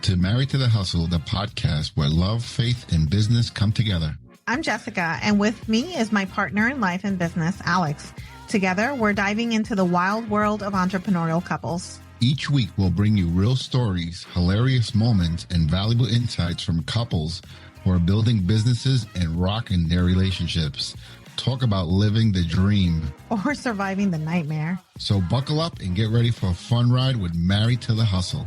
to Married to the Hustle, the podcast where love, faith, and business come together. I'm Jessica, and with me is my partner in life and business, Alex. Together, we're diving into the wild world of entrepreneurial couples. Each week, we'll bring you real stories, hilarious moments, and valuable insights from couples who are building businesses and rocking their relationships. Talk about living the dream. Or surviving the nightmare. So buckle up and get ready for a fun ride with Married to the Hustle.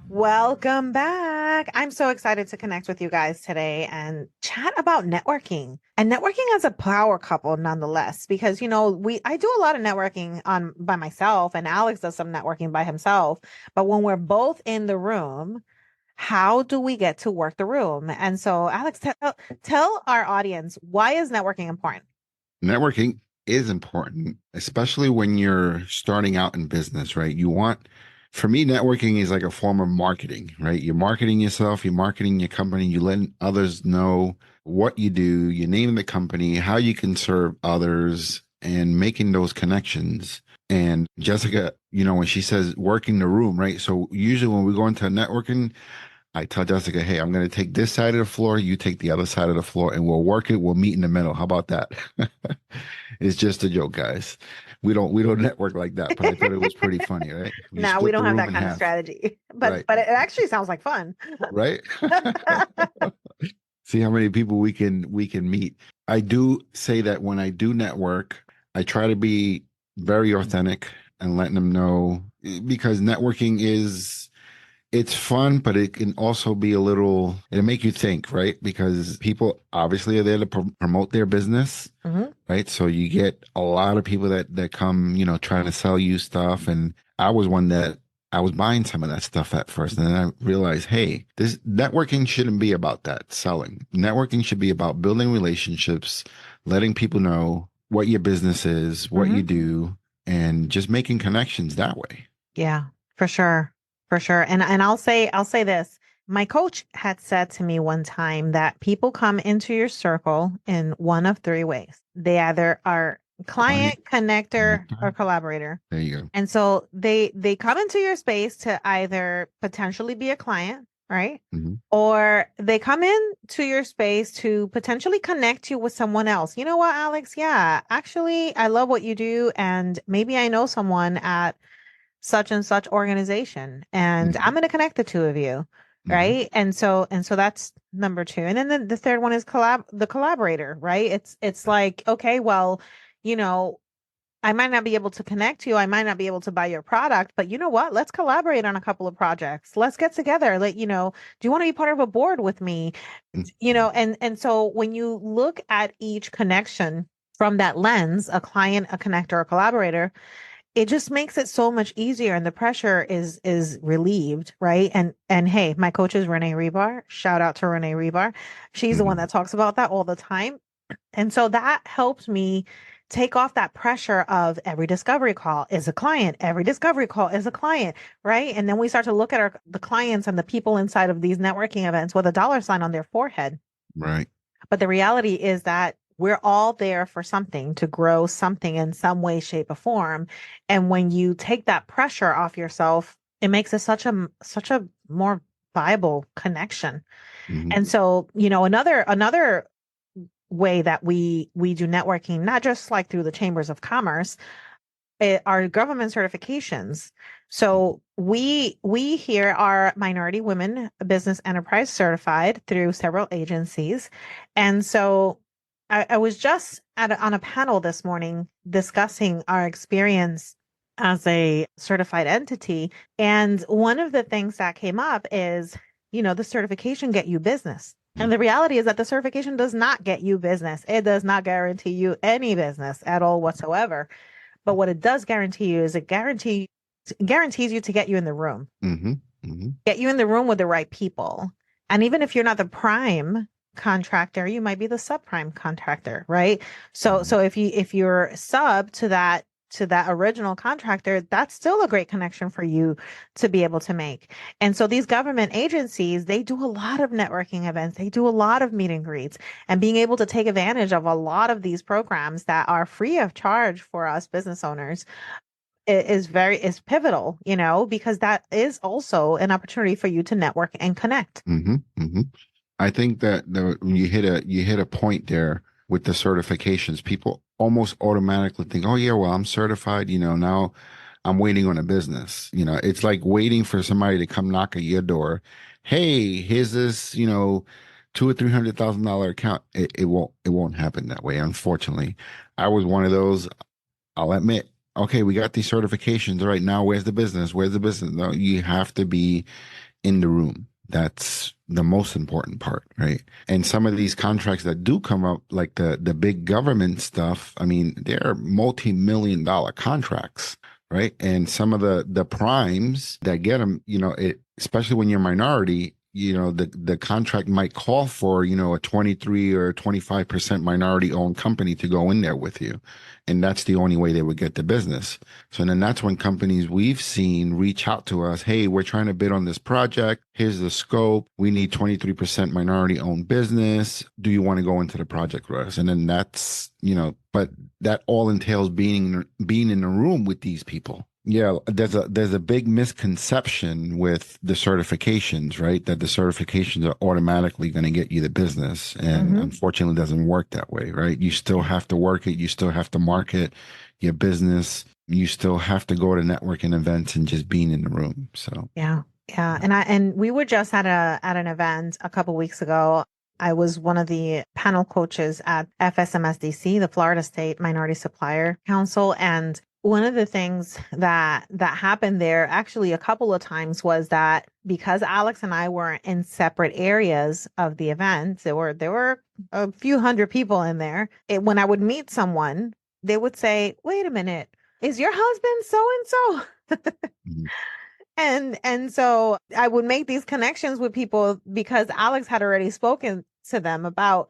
Welcome back. I'm so excited to connect with you guys today and chat about networking and networking as a power couple nonetheless, because, I do a lot of networking by myself and Alex does some networking by himself. But when we're both in the room, how do we get to work the room? And so Alex, tell our audience, why is networking important? Networking is important, especially when you're starting out in business, right? For me, networking is like a form of marketing, right? You're marketing yourself, you're marketing your company, you're letting others know what you do, you name the company, how you can serve others, and making those connections. And Jessica, when she says working the room, right? So usually when we go into networking, I tell Jessica, hey, I'm going to take this side of the floor, you take the other side of the floor, and we'll work it. We'll meet in the middle. How about that? It's just a joke, guys. We don't network like that, but I thought it was pretty funny, right? No, we don't have that kind of strategy, but it actually sounds like fun, right? See how many people we can meet. I do say that when I do network, I try to be very authentic and letting them know, because networking it's fun, but it can also be it'll make you think, right? Because people obviously are there to promote their business, right? So you get a lot of people that come, trying to sell you stuff. And I was one that I was buying some of that stuff at first. And then I realized, hey, this networking shouldn't be about that selling. Networking should be about building relationships, letting people know what your business is, what you do, and just making connections that way. Yeah, for sure. For sure. And I'll say this. My coach had said to me one time that people come into your circle in one of three ways. They either are client, connector, or collaborator. There you go. And so they come into your space to either potentially be a client, right? Mm-hmm. Or they come into your space to potentially connect you with someone else. You know what, Alex? Yeah, actually, I love what you do. And maybe I know someone at such and such organization, and I'm going to connect the two of you. Right. And so that's number two. And then the third one is the collaborator, right? It's like, okay, well, I might not be able to connect you. I might not be able to buy your product, but you know what? Let's collaborate on a couple of projects. Let's get together. Do you want to be part of a board with me? And so when you look at each connection from that lens, a client, a connector, a collaborator, it just makes it so much easier, and the pressure is relieved, right? And hey, my coach is Renee Rebar. Shout out to Renee Rebar. She's the one that talks about that all the time. And so that helps me take off that pressure of every discovery call is a client, every discovery call is a client, right? And then we start to look at the clients and the people inside of these networking events with a dollar sign on their forehead. Right. But the reality is that we're all there for something, to grow something in some way, shape, or form. And when you take that pressure off yourself, it makes it such a more viable connection. Mm-hmm. And so, another way that we do networking, not just like through the chambers of commerce, are government certifications. So we here are Minority Women Business Enterprise certified through several agencies. And so I was just on a panel this morning discussing our experience as a certified entity. And one of the things that came up is, the certification get you business. And the reality is that the certification does not get you business. It does not guarantee you any business at all whatsoever. But what it does guarantee you is it guarantees you to get you in the room, get you in the room with the right people. And even if you're not the prime contractor, you might be the subprime contractor, right? So if you're sub to that to that original contractor, that's still a great connection for you to be able to make. And so these government agencies, they do a lot of networking events, they do a lot of meet and greets, and being able to take advantage of a lot of these programs that are free of charge for us business owners is pivotal, because that is also an opportunity for you to network and connect. I think that you hit a point there with the certifications. People almost automatically think, oh yeah, well, I'm certified, now I'm waiting on a business. It's like waiting for somebody to come knock at your door. Hey, here's this, $200,000 or $300,000 account. It won't happen that way. Unfortunately, I was one of those. I'll admit. Okay, we got these certifications. All right, now where's the business? Where's the business? No, you have to be in the room. That's the most important part, right? And some of these contracts that do come up, like the big government stuff, I mean, they're multi-million-dollar contracts, right? And some of the primes that get them, especially when you're a minority, the contract might call for, a 23 or 25% minority owned company to go in there with you. And that's the only way they would get the business. So then that's when companies we've seen reach out to us. Hey, we're trying to bid on this project. Here's the scope. We need 23% minority owned business. Do you want to go into the project with us? And then that's, but that all entails being in a room with these people. Yeah, there's a big misconception with the certifications, right? That the certifications are automatically going to get you the business. And unfortunately, it doesn't work that way, right? You still have to work it. You still have to market your business. You still have to go to networking events and just being in the room. So yeah. And we were just at an event a couple weeks ago. I was one of the panel coaches at FSMSDC, the Florida State Minority Supplier Council, and one of the things that happened there actually a couple of times was that because Alex and I were in separate areas of the event, there were a few hundred people in there. When I would meet someone, they would say, "Wait a minute, is your husband so and so?" And so I would make these connections with people because Alex had already spoken to them about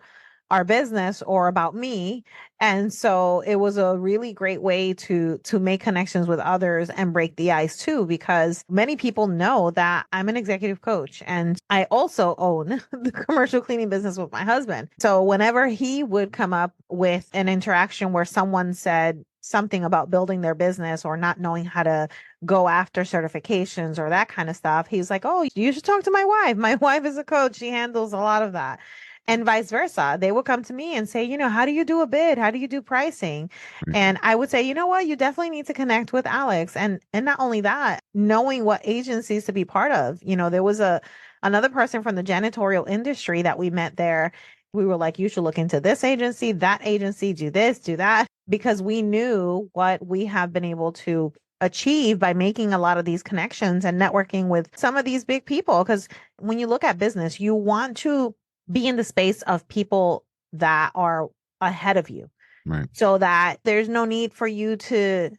our business or about me. And so it was a really great way to make connections with others and break the ice too, because many people know that I'm an executive coach and I also own the commercial cleaning business with my husband. So whenever he would come up with an interaction where someone said something about building their business or not knowing how to go after certifications or that kind of stuff, he's like, "Oh, you should talk to my wife. My wife is a coach. She handles a lot of that." And vice versa. They will come to me and say, "How do you do a bid? How do you do pricing?" And I would say, "You know what? You definitely need to connect with Alex." And not only that, knowing what agencies to be part of. There was another person from the janitorial industry that we met there. We were like, "You should look into this agency, that agency, do this, do that," because we knew what we have been able to achieve by making a lot of these connections and networking with some of these big people. Because when you look at business, you want to be in the space of people that are ahead of you, right, so that there's no need for you to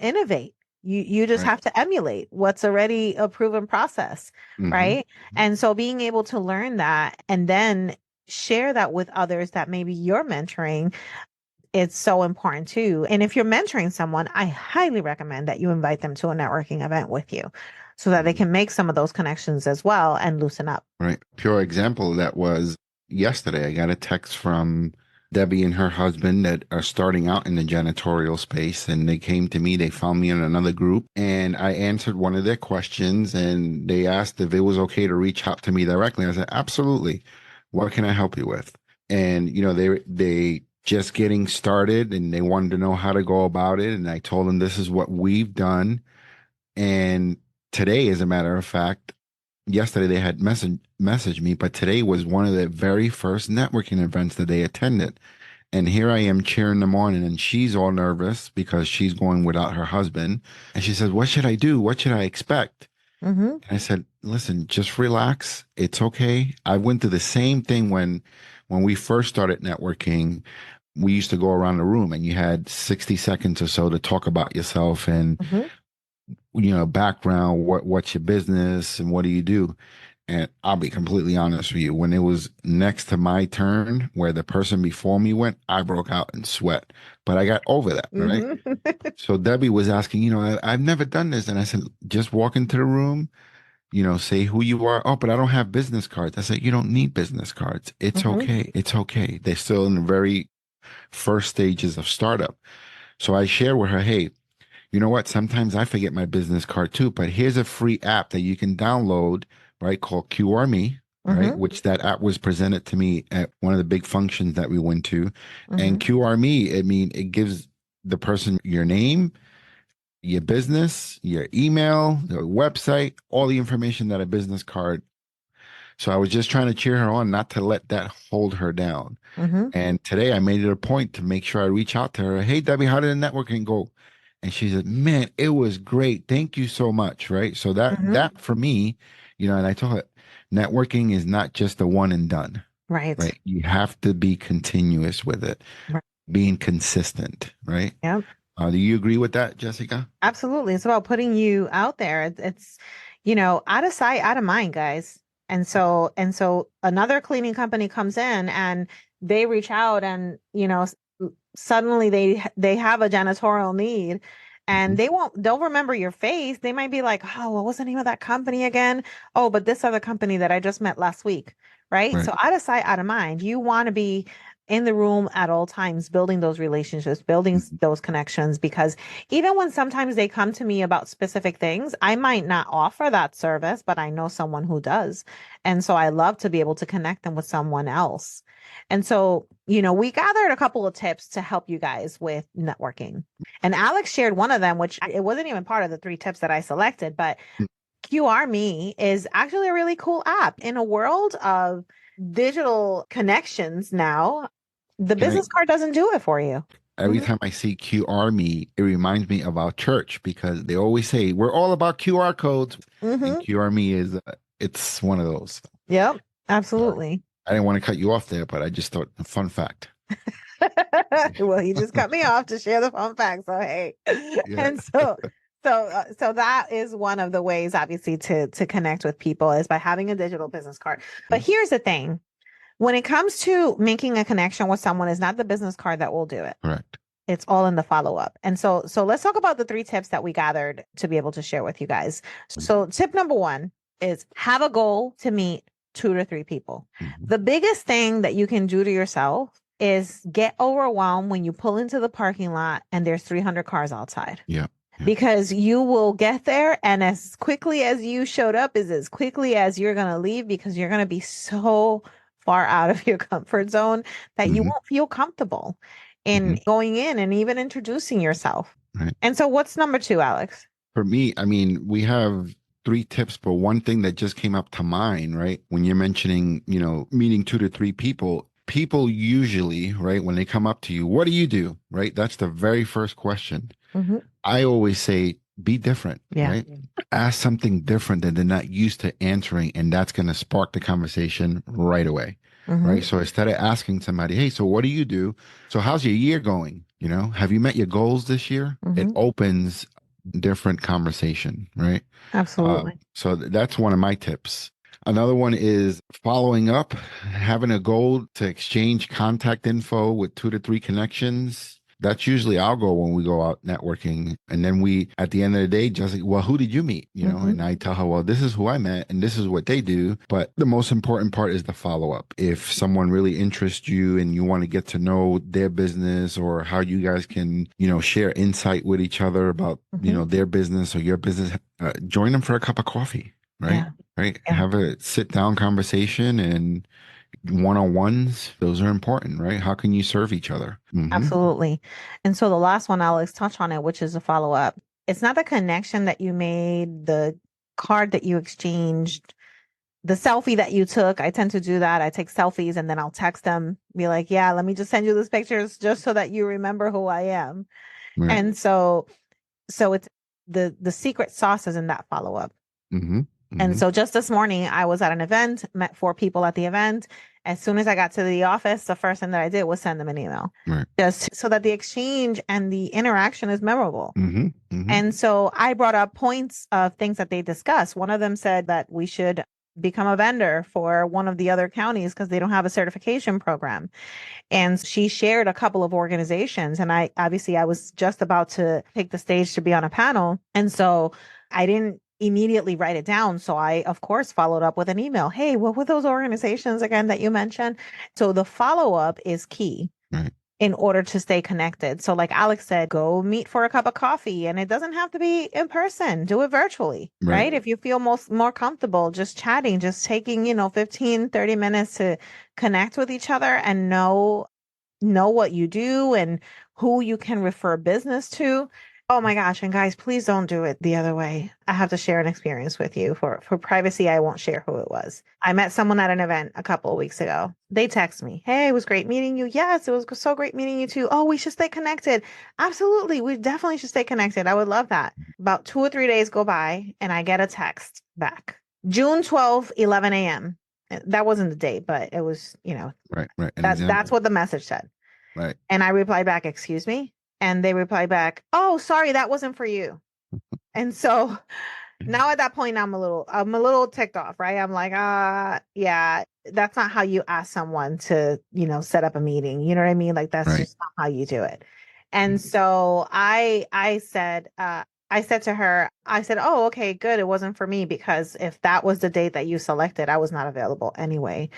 innovate. You just have to emulate what's already a proven process, right? And so being able to learn that and then share that with others that maybe you're mentoring, it's so important too. And if you're mentoring someone, I highly recommend that you invite them to a networking event with you so that they can make some of those connections as well and loosen up. Right. Pure example of that was yesterday. I got a text from Debbie and her husband that are starting out in the janitorial space, and they came to me. They found me in another group, and I answered one of their questions, and they asked if it was okay to reach out to me directly. I said, absolutely. What can I help you with? And, they just getting started and they wanted to know how to go about it. And I told them this is what we've done. And today, as a matter of fact, yesterday they had messaged me, but today was one of the very first networking events that they attended. And here I am cheering them on, and she's all nervous because she's going without her husband. And she says, "What should I do? What should I expect?" And I said, "Listen, just relax. It's okay." I went through the same thing when we first started networking. We used to go around the room and you had 60 seconds or so to talk about yourself and, background, what's your business and what do you do? And I'll be completely honest with you. When it was next to my turn, where the person before me went, I broke out in sweat. But I got over that, right? Hmm. So Debbie was asking, I've never done this. And I said, just walk into the room, say who you are. Oh, but I don't have business cards. I said, you don't need business cards. It's Hmm. okay. It's okay. They're still in the very first stages of startup. So I share with her, hey, you know what? Sometimes I forget my business card too, but here's a free app that you can download, right? Called QRMe, right? Hmm. Which that app was presented to me at one of the big functions that we went to. And Hmm. QRMe, I mean, it gives the person your name, your business, your email, the website, all the information that a business card. So I was just trying to cheer her on, not to let that hold her down. Hmm. And today I made it a point to make sure I reach out to her. Hey, Debbie, how did the networking go? And she said, man, it was great. Thank you so much. Right. So Hmm. that for me, and I told her networking is not just a one and done, Right. right? You have to be continuous with it, Right. being consistent, right? Yep. Do you agree with that, Jessica? Absolutely. It's about putting you out there. It's, out of sight, out of mind, guys. And so another cleaning company comes in and they reach out and, suddenly they have a janitorial need and Mhm. they'll remember your face. They might be like, "Oh, what was the name of that company again? Oh, but this other company that I just met last week." Right? Right. So out of sight, out of mind. You want to be in the room at all times, building those relationships, building Mhm. those connections, because even when sometimes they come to me about specific things, I might not offer that service, but I know someone who does. And so I love to be able to connect them with someone else. And so, we gathered a couple of tips to help you guys with networking. And Alex shared one of them, which it wasn't even part of the 3 tips that I selected, but QR Me is actually a really cool app in a world of digital connections now. The Can I business card doesn't do it for you. Every Hmm. time I see QR me, it reminds me of our church because they always say we're all about QR codes, and Hmm. QR me is it's one of those. Yep, Sorry, absolutely. I didn't want to cut you off there, but I just thought a fun fact. Well, he just cut me off to share the fun fact. So hey, Yeah. and so that is one of the ways, obviously, to connect with people is by having a digital business card. But here's the thing: when it comes to making a connection with someone, is not the business card that will do it. Correct. It's all in the follow up. And so let's talk about the 3 tips that we gathered to be able to share with you guys. So tip number 1 is have a goal to meet 2 to 3 people. Mhm. The biggest thing that you can do to yourself is get overwhelmed when you pull into the parking lot and there's 300 cars outside, Yeah. Yeah. because you will get there and as quickly as you showed up is as quickly as you're going to leave, because you're going to be so far out of your comfort zone that you Hmm. won't feel comfortable Hmm. in going in and even introducing yourself. Right. And so what's number 2, Alex? For me, I mean, we have 3 tips, but one thing that just came up to mind, right? When you're mentioning, meeting 2 to 3 people, people usually, right, when they come up to you, what do you do? Right? That's the very first question. Hmm. I always say, be different, Yeah. right? Ask something different that they're not used to answering, and that's going to spark the conversation right away, Hmm. right? So instead of asking somebody, hey, so what do you do? So how's your year going? Have you met your goals this year? It Hmm. opens different conversation, right? Absolutely. So that's one of my tips. Another one is following up, having a goal to exchange contact info with 2 to 3 connections. That's usually our goal when we go out networking. And then we, at the end of the day, just like, well, who did you meet? Hmm. And I tell her, well, this is who I met and this is what they do. But the most important part is the follow up. If someone really interests you and you want to get to know their business or how you guys can, share insight with each other about, Hmm. their business or your business, join them for a cup of coffee, right? Yeah. Right. Yeah. Have a sit down conversation, and one-on-ones, those are important, right? How can you serve each other? Hmm. Absolutely. And so the last one, Alex, touch on it, which is a follow up. It's not the connection that you made, the card that you exchanged, the selfie that you took. I tend to do that. I take selfies and then I'll text them, be like, yeah, let me just send you these pictures just so that you remember who I am. Right. And so it's the secret sauce is in that follow up. Hmm. And Hmm. so just this morning, I was at an event, met 4 people at the event. As soon as I got to the office, the first thing that I did was send them an email, Right. just so that the exchange and the interaction is memorable. Hmm. Hmm. And so I brought up points of things that they discussed. One of them said that we should become a vendor for one of the other counties because they don't have a certification program. And she shared a couple of organizations. And I was just about to take the stage to be on a panel. And so I didn't immediately write it down. So I, of course, followed up with an email. Hey, what were those organizations again that you mentioned? So the follow up is key. Right. In order to stay connected. So like Alex said, go meet for a cup of coffee, and it doesn't have to be in person. Do it virtually, right? If you feel more comfortable just chatting, just taking, 15, 30 minutes to connect with each other and know what you do and who you can refer business to. Oh my gosh. And guys, please don't do it the other way. I have to share an experience with you. For privacy, I won't share who it was. I met someone at an event a couple of weeks ago. They text me, hey, it was great meeting you. Yes, it was so great meeting you too. Oh, we should stay connected. Absolutely. We definitely should stay connected. I would love that. About 2 or 3 days go by and I get a text back. June 12th, 11 a.m. That wasn't the date, but it was, Right. that's what the message said. Right. And I replied back, excuse me. And they replied back, oh, sorry, that wasn't for you. And so now at that point, I'm a little ticked off, right? I'm like, yeah, that's not how you ask someone to, set up a meeting. You know what I mean? Like, that's just not how you do it. And so I said to her, oh, okay, good. It wasn't for me, because if that was the date that you selected, I was not available anyway.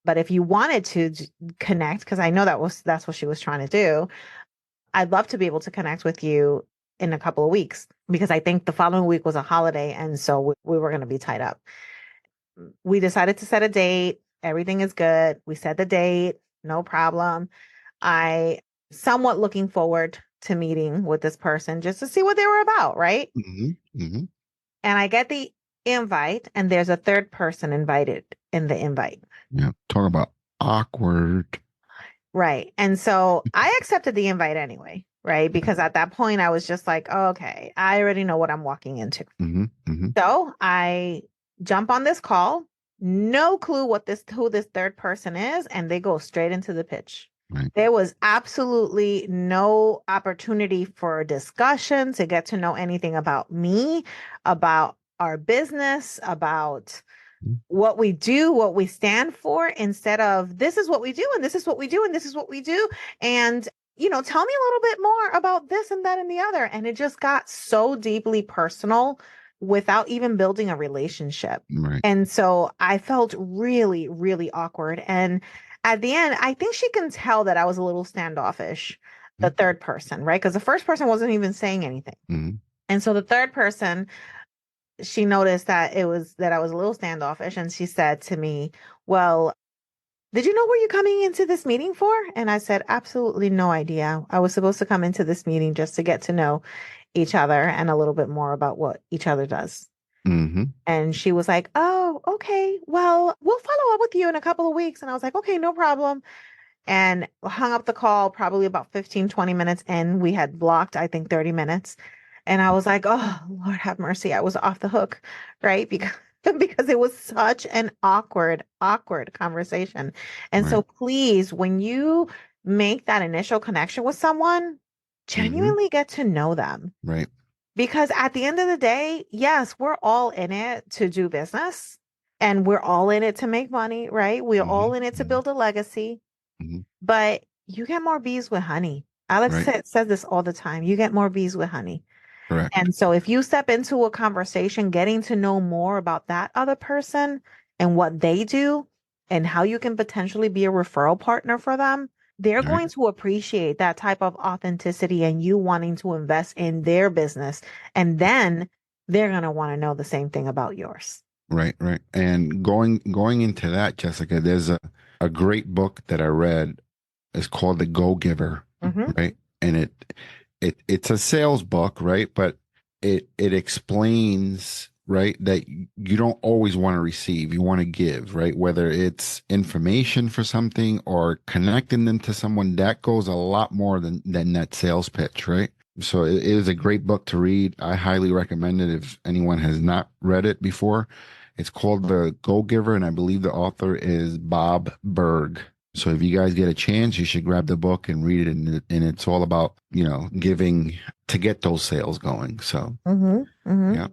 But if you wanted to connect, because I know that's what she was trying to do, I'd love to be able to connect with you in a couple of weeks, because I think the following week was a holiday. And so we were going to be tied up. We decided to set a date. Everything is good. We set the date. No problem. I somewhat looking forward to meeting with this person just to see what they were about. Right. And I get the invite, and there's a third person invited in the invite. Yeah. Talk about awkward. Right. And so I accepted the invite anyway, right? Because at that point I was just like, oh, okay, I already know what I'm walking into. So I jump on this call, no clue who this third person is, and they go straight into the pitch. Right. There was absolutely no opportunity for discussion to get to know anything about me, about our business, about what we do, what we stand for, instead of this is what we do, and this is what we do, and this is what we do. And, tell me a little bit more about this and that and the other. And it just got so deeply personal without even building a relationship. Right. And so I felt really, really awkward. And at the end, I think she can tell that I was a little standoffish, the third person, right? Because the first person wasn't even saying anything. And so the third person, she noticed that I was a little standoffish, and she said to me, well, did you know what you're coming into this meeting for? And I said, absolutely no idea. I was supposed to come into this meeting just to get to know each other and a little bit more about what each other does. And she was like, oh, okay, well, we'll follow up with you in a couple of weeks. And I was like, okay, no problem. And hung up the call probably about 15, 20 minutes in. We had blocked, I think, 30 minutes. And I was like, oh, Lord have mercy. I was off the hook, right? Because it was such an awkward conversation. And so please, when you make that initial connection with someone, genuinely get to know them. Right. Because at the end of the day, yes, we're all in it to do business, and we're all in it to make money, right? We're all in it to build a legacy. But you get more bees with honey. Alex says this all the time. You get more bees with honey. Correct. And so if you step into a conversation, getting to know more about that other person and what they do and how you can potentially be a referral partner for them, they're going to appreciate that type of authenticity and you wanting to invest in their business. And then they're going to want to know the same thing about yours. Right. And going into that, Jessica, there's a great book that I read. It's called The Go-Giver, right? And it's a sales book, right? But it explains, right, that you don't always want to receive, you want to give, right? Whether it's information for something or connecting them to someone, that goes a lot more than that sales pitch, right? So it is a great book to read. I highly recommend it if anyone has not read it before. It's called The Go-Giver, and I believe the author is Bob Berg. So if you guys get a chance, you should grab the book and read it. And it's all about, giving to get those sales going. So, yeah.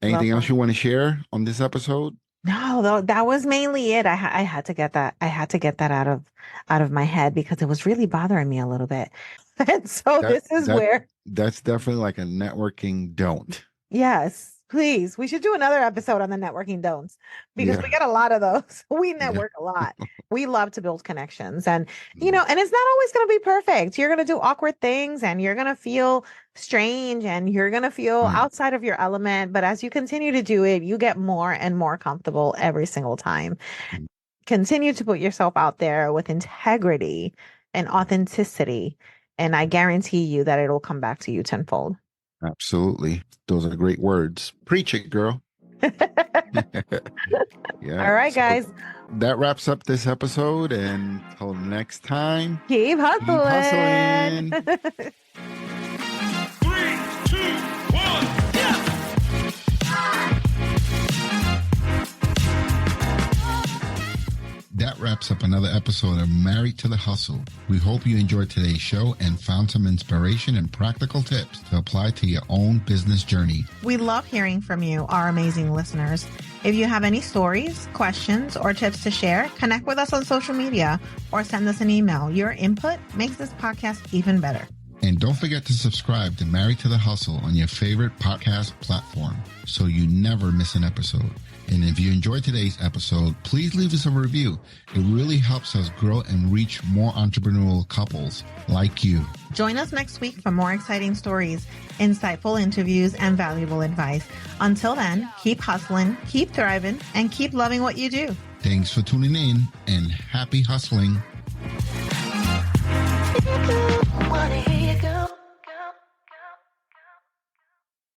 Anything else you want to share on this episode? No, though that was mainly it. I had to get that. I had to get that out of my head because it was really bothering me a little bit. And so That this is that where, that's definitely like a networking don't. yes, please, we should do another episode on the networking don'ts because we Yeah. get a lot of those. We Yeah. network a lot. We love to build connections, and Mm. and it's not always going to be perfect. You're going to do awkward things, and you're going to feel strange, and you're going to feel Right. outside of your element. But as you continue to do it, you get more and more comfortable every single time. Mm. Continue to put yourself out there with integrity and authenticity. And I guarantee you that it'll come back to you tenfold. Absolutely. Those are great words. Preach it, girl. Yeah. All right, So guys, that wraps up this episode. And until next time, keep keep hustling. hustling. 3, 2, 1, yeah! That wraps up another episode of Married to the Hustle. We hope you enjoyed today's show and found some inspiration and practical tips to apply to your own business journey. We love hearing from you, our amazing listeners. If you have any stories, questions, or tips to share, connect with us on social media or send us an email. Your input makes this podcast even better. And don't forget to subscribe to Married to the Hustle on your favorite podcast platform so you never miss an episode. And if you enjoyed today's episode, please leave us a review. It really helps us grow and reach more entrepreneurial couples like you. Join us next week for more exciting stories, insightful interviews, and valuable advice. Until then, keep hustling, keep thriving, and keep loving what you do. Thanks for tuning in and happy hustling. Wanna hear you go.